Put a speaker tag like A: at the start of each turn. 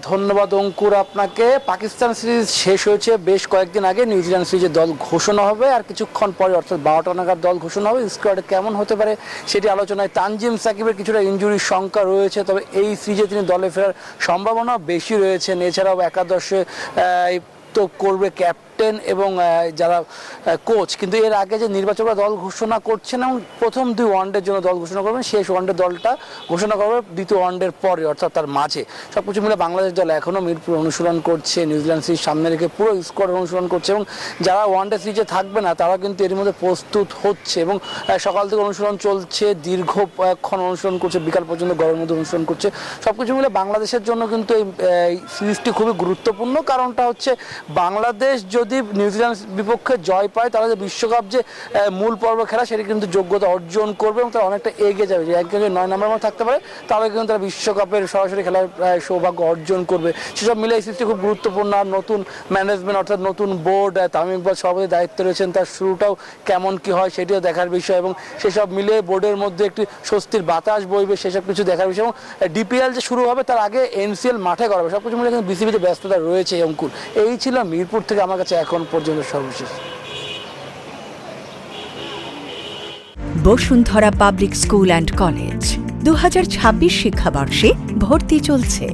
A: ধন্যবাদ অঙ্কুর আপনাকে। পাকিস্তান সিরিজ শেষ হয়েছে বেশ কয়েকদিন আগে। নিউজিল্যান্ড সিরিজের দল ঘোষণা হবে আর কিছুক্ষণ পরে, অর্থাৎ 12টা নাগাদ দল ঘোষণা হবে। স্কোয়াডে কেমন হতে পারে সেটি আলোচনায়। তানজিম সাকিবের কিছুটা ইনজুরির শঙ্কা রয়েছে, তবে এই সিরিজে তিনি দলে ফেরার সম্ভাবনা বেশি রয়েছেন। এছাড়াও একাদশে তো করবে ক্যাপ্টেন এবং যারা কোচ, কিন্তু এর আগে যে নির্বাচকরা দল ঘোষণা করছেন এবং প্রথম 2 ওয়ানডের জন্য দল ঘোষণা করবেন, শেষ ওয়ানডে দলটা ঘোষণা করবে দ্বিতীয় ওয়ানডের পরে, অর্থাৎ তার মাঝে। সব কিছু মিলে বাংলাদেশ দল এখনও মিরপুর অনুশীলন করছে, নিউজিল্যান্ড সিরিজ সামনে রেখে পুরো স্কোয়াড অনুশীলন করছে এবং যারা ওয়ানডে সিরিজে থাকবে না তারা কিন্তু এর মধ্যে প্রস্তুত হচ্ছে এবং সকাল থেকে অনুশীলন চলছে, দীর্ঘক্ষণ অনুশীলন করছে, বিকাল পর্যন্ত গরমের মধ্যে অনুশীলন করছে। সব কিছু মিলে বাংলাদেশের জন্য কিন্তু এই সিরিজটি খুবই গুরুত্বপূর্ণ। কারণটা হচ্ছে বাংলাদেশ যদি নিউজিল্যান্ড বিপক্ষে জয় পায় তাহলে যে বিশ্বকাপ যে মূল পর্ব খেলা সেটি কিন্তু যোগ্যতা অর্জন করবে এবং তারা অনেকটা এগিয়ে যাবে। যে একজন 9 নম্বরের মধ্যে থাকতে পারে তাহলে কিন্তু তারা বিশ্বকাপের সরাসরি খেলার সৌভাগ্য অর্জন করবে। সেসব মিলে এই সিরিজটি খুব গুরুত্বপূর্ণ। আর নতুন ম্যানেজমেন্ট অর্থাৎ নতুন বোর্ড, তামিম ইকবাল সভাপতির দায়িত্বে রয়েছেন, তার শুরুটাও কেমন কি হয় সেটিও দেখার বিষয় এবং সেসব মিলে বোর্ডের মধ্যে একটি স্বস্তির বাতাস বইবে, সেসব কিছু দেখার বিষয়। এবং ডিপিএল যে শুরু হবে তার আগে এনসিএল মাঠে করাবে। সব কিছু মিলে কিন্তু বিসিবিতে ব্যস্ততা রয়েছে অঙ্কুর। এই ছিল মিরপুর থেকে আমার কাছে এখন পর্যন্ত সর্বশেষ।
B: Bashundhara public school and college 2026 শিক্ষাবর্ষে ভর্তি চলছে।